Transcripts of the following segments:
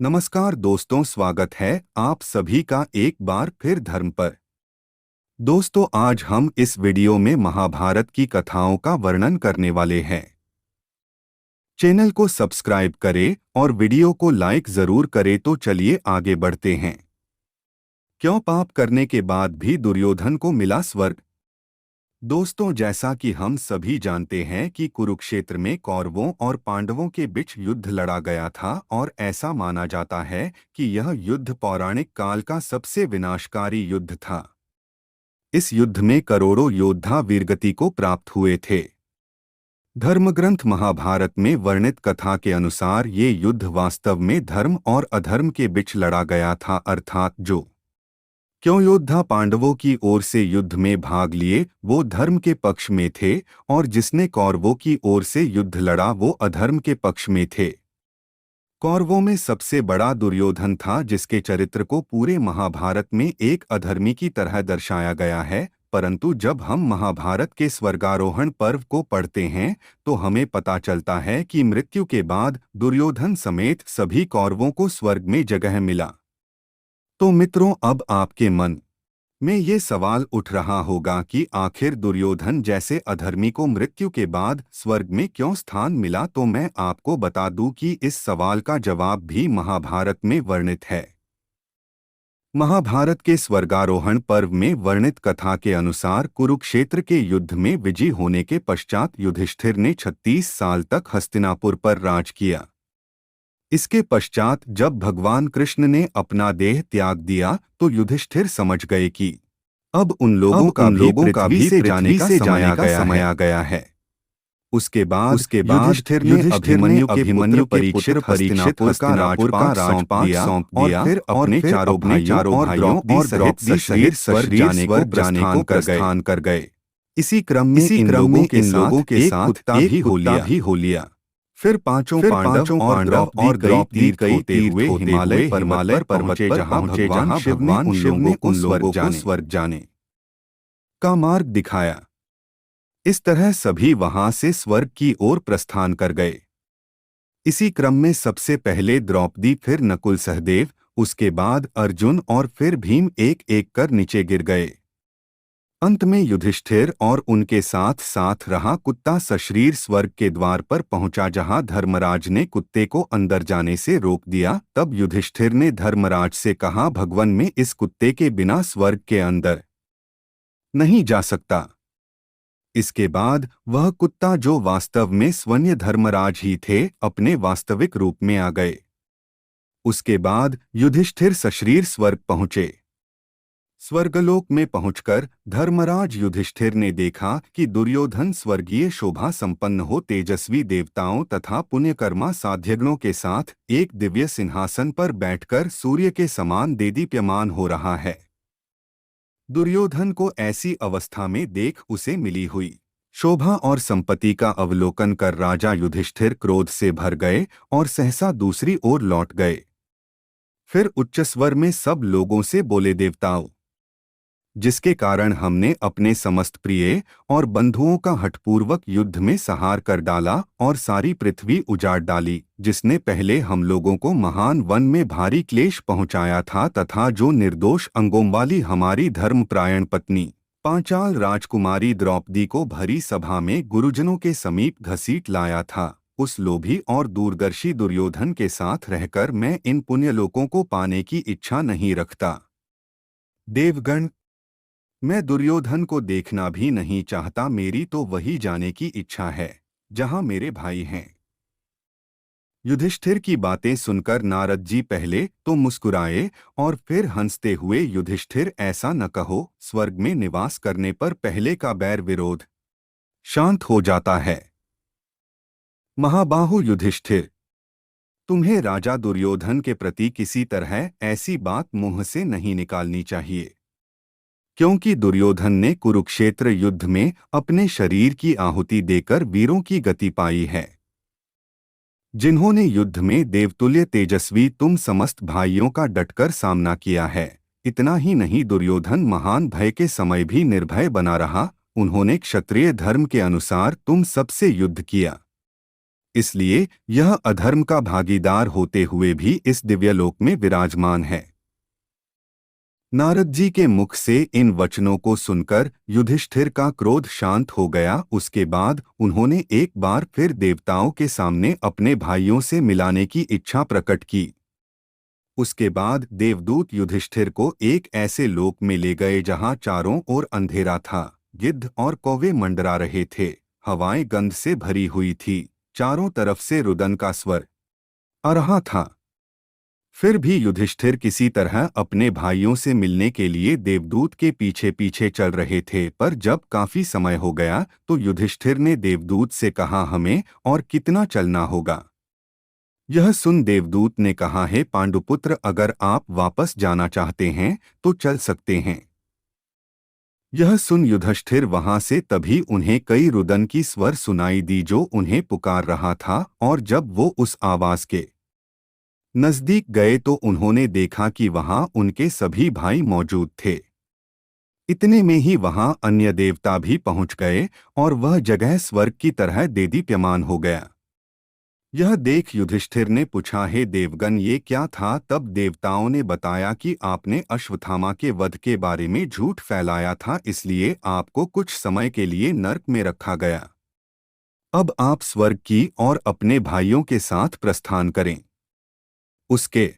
नमस्कार दोस्तों, स्वागत है आप सभी का एक बार फिर धर्म पर। दोस्तों, आज हम इस वीडियो में महाभारत की कथाओं का वर्णन करने वाले हैं। चैनल को सब्सक्राइब करें और वीडियो को लाइक जरूर करें। तो चलिए आगे बढ़ते हैं। क्यों पाप करने के बाद भी दुर्योधन को मिला स्वर्ग? दोस्तों, जैसा कि हम सभी जानते हैं कि कुरुक्षेत्र में कौरवों और पांडवों के बीच युद्ध लड़ा गया था और ऐसा माना जाता है कि यह युद्ध पौराणिक काल का सबसे विनाशकारी युद्ध था। इस युद्ध में करोड़ों योद्धा वीरगति को प्राप्त हुए थे। धर्मग्रंथ महाभारत में वर्णित कथा के अनुसार ये युद्ध वास्तव में धर्म और अधर्म के बीच लड़ा गया था, अर्थात जो क्यों योद्धा पांडवों की ओर से युद्ध में भाग लिए वो धर्म के पक्ष में थे और जिसने कौरवों की ओर से युद्ध लड़ा वो अधर्म के पक्ष में थे। कौरवों में सबसे बड़ा दुर्योधन था, जिसके चरित्र को पूरे महाभारत में एक अधर्मी की तरह दर्शाया गया है। परंतु जब हम महाभारत के स्वर्गारोहण पर्व को पढ़ते हैं तो हमें पता चलता है कि मृत्यु के बाद दुर्योधन समेत सभी कौरवों को स्वर्ग में जगह मिला। तो मित्रों, अब आपके मन में ये सवाल उठ रहा होगा कि आखिर दुर्योधन जैसे अधर्मी को मृत्यु के बाद स्वर्ग में क्यों स्थान मिला। तो मैं आपको बता दूं कि इस सवाल का जवाब भी महाभारत में वर्णित है। महाभारत के स्वर्गारोहण पर्व में वर्णित कथा के अनुसार कुरुक्षेत्र के युद्ध में विजयी होने के पश्चात युधिष्ठिर ने 36 साल तक हस्तिनापुर पर राज किया। इसके पश्चात जब भगवान कृष्ण ने अपना देह त्याग दिया तो युधिष्ठिर समझ गए कि अब उन लोगों का भी पृथ्वी से जाने का समय आ गया है। उसके बाद युधिष्ठिर ने अभिमन्यु के परीक्षित हस्तिनापुर का राजपाट सौंप दिया और फिर अपने चारों भाइयों और द्रौपदी सहित स्वर्ग जाने को प्रस्थान कर गए। इसी क्रम में इन लोगों के साथ कुत्ता भी हो लिया। फिर पांचों पांडव और द्रौपदी कई तीर्थ हुए हिमालय पर्वत पर पहुंचे, जहां भगवान शिव ने उन लोगों को स्वर्ग जाने का मार्ग दिखाया। इस तरह सभी वहां से स्वर्ग की ओर प्रस्थान कर गए। इसी क्रम में सबसे पहले द्रौपदी, फिर नकुल सहदेव, उसके बाद अर्जुन और फिर भीम एक एक कर नीचे गिर गए। अंत में युधिष्ठिर और उनके साथ साथ रहा कुत्ता सशरीर स्वर्ग के द्वार पर पहुंचा, जहां धर्मराज ने कुत्ते को अंदर जाने से रोक दिया। तब युधिष्ठिर ने धर्मराज से कहा, भगवन में इस कुत्ते के बिना स्वर्ग के अंदर नहीं जा सकता। इसके बाद वह कुत्ता, जो वास्तव में स्वयं धर्मराज ही थे, अपने वास्तविक रूप में आ गए। उसके बाद युधिष्ठिर सशरीर स्वर्ग पहुंचे। स्वर्गलोक में पहुंचकर धर्मराज युधिष्ठिर ने देखा कि दुर्योधन स्वर्गीय शोभा संपन्न हो तेजस्वी देवताओं तथा पुण्यकर्मा साध्यगणों के साथ एक दिव्य सिंहासन पर बैठकर सूर्य के समान देदीप्यमान हो रहा है। दुर्योधन को ऐसी अवस्था में देख उसे मिली हुई शोभा और संपत्ति का अवलोकन कर राजा युधिष्ठिर क्रोध से भर गए और सहसा दूसरी ओर लौट गए। फिर उच्च स्वर में सब लोगों से बोले, देवताओं, जिसके कारण हमने अपने समस्त प्रिय और बंधुओं का हठपूर्वक युद्ध में संहार कर डाला और सारी पृथ्वी उजाड़ डाली, जिसने पहले हम लोगों को महान वन में भारी क्लेश पहुंचाया था तथा जो निर्दोष अंगों वाली हमारी धर्मपरायण पत्नी पांचाल राजकुमारी द्रौपदी को भरी सभा में गुरुजनों के समीप घसीट लाया था, उस लोभी और दूरदर्शी दुर्योधन के साथ रहकर मैं इन पुण्यलोकों को पाने की इच्छा नहीं रखता। देवगण, मैं दुर्योधन को देखना भी नहीं चाहता। मेरी तो वही जाने की इच्छा है जहां मेरे भाई हैं। युधिष्ठिर की बातें सुनकर नारद जी पहले तो मुस्कुराए और फिर हंसते हुए, युधिष्ठिर, ऐसा न कहो, स्वर्ग में निवास करने पर पहले का बैर विरोध शांत हो जाता है। महाबाहु युधिष्ठिर, तुम्हें राजा दुर्योधन के प्रति किसी तरह ऐसी बात मुंह से नहीं निकालनी चाहिए, क्योंकि दुर्योधन ने कुरुक्षेत्र युद्ध में अपने शरीर की आहुति देकर वीरों की गति पाई है, जिन्होंने युद्ध में देवतुल्य तेजस्वी तुम समस्त भाइयों का डटकर सामना किया है। इतना ही नहीं, दुर्योधन महान भय के समय भी निर्भय बना रहा। उन्होंने क्षत्रिय धर्म के अनुसार तुम सबसे युद्ध किया। इसलिए यह अधर्म का भागीदार होते हुए भी इस दिव्यलोक में विराजमान है। नारद जी के मुख से इन वचनों को सुनकर युधिष्ठिर का क्रोध शांत हो गया। उसके बाद उन्होंने एक बार फिर देवताओं के सामने अपने भाइयों से मिलाने की इच्छा प्रकट की। उसके बाद देवदूत युधिष्ठिर को एक ऐसे लोक में ले गए जहां चारों ओर अंधेरा था। गिद्ध और कौवे मंडरा रहे थे। हवाएं गंध से भरी हुई थी। चारों तरफ से रुदन का स्वर आ रहा था। फिर भी युधिष्ठिर किसी तरह अपने भाइयों से मिलने के लिए देवदूत के पीछे पीछे चल रहे थे। पर जब काफी समय हो गया तो युधिष्ठिर ने देवदूत से कहा, हमें और कितना चलना होगा? यह सुन देवदूत ने कहा, हे पांडुपुत्र, अगर आप वापस जाना चाहते हैं तो चल सकते हैं। यह सुन युधिष्ठिर वहां से तभी उन्हें कई रुदन की स्वर सुनाई दी जो उन्हें पुकार रहा था। और जब वो उस आवाज के नजदीक गए तो उन्होंने देखा कि वहां उनके सभी भाई मौजूद थे। इतने में ही वहां अन्य देवता भी पहुंच गए और वह जगह स्वर्ग की तरह देदीप्यमान हो गया। यह देख युधिष्ठिर ने पूछा, हे देवगण, ये क्या था? तब देवताओं ने बताया कि आपने अश्वत्थामा के वध के बारे में झूठ फैलाया था, इसलिए आपको कुछ समय के लिए नर्क में रखा गया। अब आप स्वर्ग की और अपने भाइयों के साथ प्रस्थान करें। उसके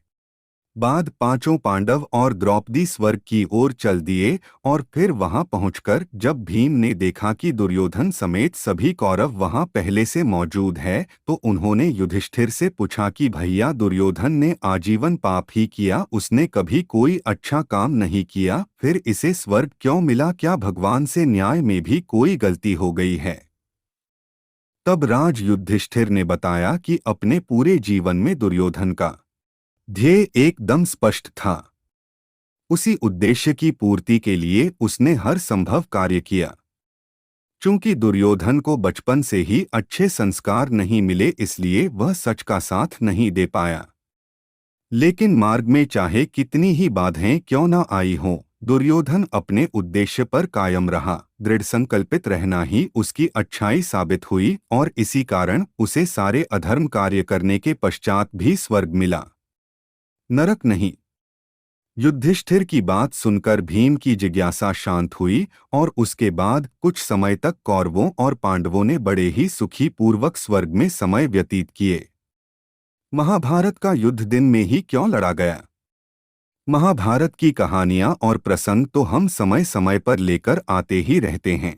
बाद पांचों पांडव और द्रौपदी स्वर्ग की ओर चल दिए। और फिर वहां पहुंचकर जब भीम ने देखा कि दुर्योधन समेत सभी कौरव वहां पहले से मौजूद है तो उन्होंने युधिष्ठिर से पूछा कि भैया, दुर्योधन ने आजीवन पाप ही किया, उसने कभी कोई अच्छा काम नहीं किया, फिर इसे स्वर्ग क्यों मिला? क्या भगवान से न्याय में भी कोई गलती हो गई है? तब राज युधिष्ठिर ने बताया कि अपने पूरे जीवन में दुर्योधन का ध्येय एकदम स्पष्ट था। उसी उद्देश्य की पूर्ति के लिए उसने हर संभव कार्य किया। चूंकि दुर्योधन को बचपन से ही अच्छे संस्कार नहीं मिले, इसलिए वह सच का साथ नहीं दे पाया। लेकिन मार्ग में चाहे कितनी ही बाधाएं क्यों न आई हों, दुर्योधन अपने उद्देश्य पर कायम रहा। दृढ़ संकल्पित रहना ही उसकी अच्छाई साबित हुई और इसी कारण उसे सारे अधर्म कार्य करने के पश्चात भी स्वर्ग मिला, नरक नहीं। युधिष्ठिर की बात सुनकर भीम की जिज्ञासा शांत हुई और उसके बाद कुछ समय तक कौरवों और पांडवों ने बड़े ही सुखी पूर्वक स्वर्ग में समय व्यतीत किए। महाभारत का युद्ध दिन में ही क्यों लड़ा गया? महाभारत की कहानियां और प्रसंग तो हम समय समय पर लेकर आते ही रहते हैं,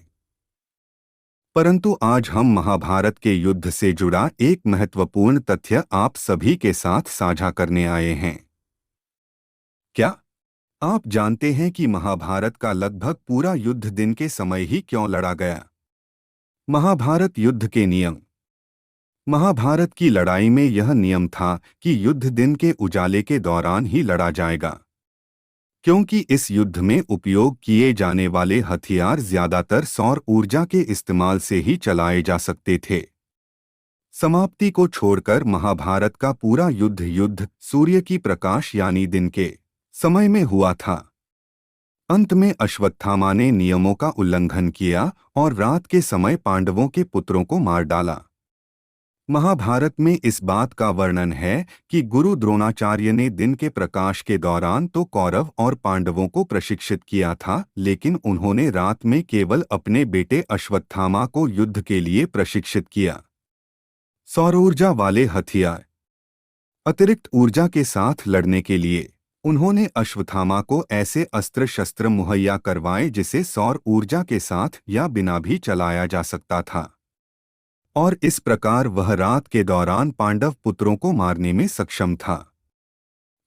परंतु आज हम महाभारत के युद्ध से जुड़ा एक महत्वपूर्ण तथ्य आप सभी के साथ साझा करने आए हैं। क्या आप जानते हैं कि महाभारत का लगभग पूरा युद्ध दिन के समय ही क्यों लड़ा गया? महाभारत युद्ध के नियम। महाभारत की लड़ाई में यह नियम था कि युद्ध दिन के उजाले के दौरान ही लड़ा जाएगा, क्योंकि इस युद्ध में उपयोग किए जाने वाले हथियार ज्यादातर सौर ऊर्जा के इस्तेमाल से ही चलाए जा सकते थे। समाप्ति को छोड़कर महाभारत का पूरा युद्ध सूर्य की प्रकाश यानी दिन के समय में हुआ था। अंत में अश्वत्थामा ने नियमों का उल्लंघन किया और रात के समय पांडवों के पुत्रों को मार डाला। महाभारत में इस बात का वर्णन है कि गुरु द्रोणाचार्य ने दिन के प्रकाश के दौरान तो कौरव और पांडवों को प्रशिक्षित किया था, लेकिन उन्होंने रात में केवल अपने बेटे अश्वत्थामा को युद्ध के लिए प्रशिक्षित किया। सौर ऊर्जा वाले हथियार अतिरिक्त ऊर्जा के साथ लड़ने के लिए उन्होंने अश्वत्थामा को ऐसे अस्त्र शस्त्र मुहैया करवाए जिसे सौर ऊर्जा के साथ या बिना भी चलाया जा सकता था, और इस प्रकार वह रात के दौरान पांडव पुत्रों को मारने में सक्षम था।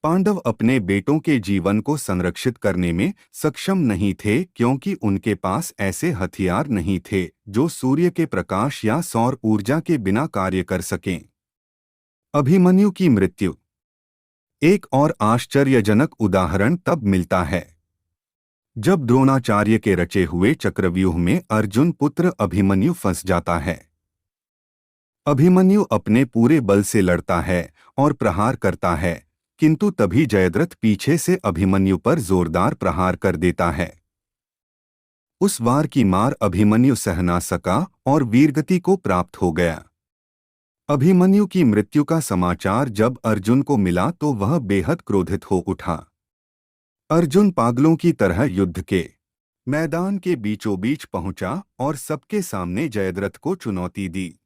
पांडव अपने बेटों के जीवन को संरक्षित करने में सक्षम नहीं थे, क्योंकि उनके पास ऐसे हथियार नहीं थे जो सूर्य के प्रकाश या सौर ऊर्जा के बिना कार्य कर सकें। अभिमन्यु की मृत्यु। एक और आश्चर्यजनक उदाहरण तब मिलता है जब द्रोणाचार्य के रचे हुए चक्रव्यूह में अर्जुन पुत्र अभिमन्यु फंस जाता है। अभिमन्यु अपने पूरे बल से लड़ता है और प्रहार करता है, किंतु तभी जयद्रथ पीछे से अभिमन्यु पर जोरदार प्रहार कर देता है। उस वार की मार अभिमन्यु सह ना सका और वीरगति को प्राप्त हो गया। अभिमन्यु की मृत्यु का समाचार जब अर्जुन को मिला तो वह बेहद क्रोधित हो उठा। अर्जुन पागलों की तरह युद्ध के मैदान के बीचों बीच पहुंचा और सबके सामने जयद्रथ को चुनौती दी।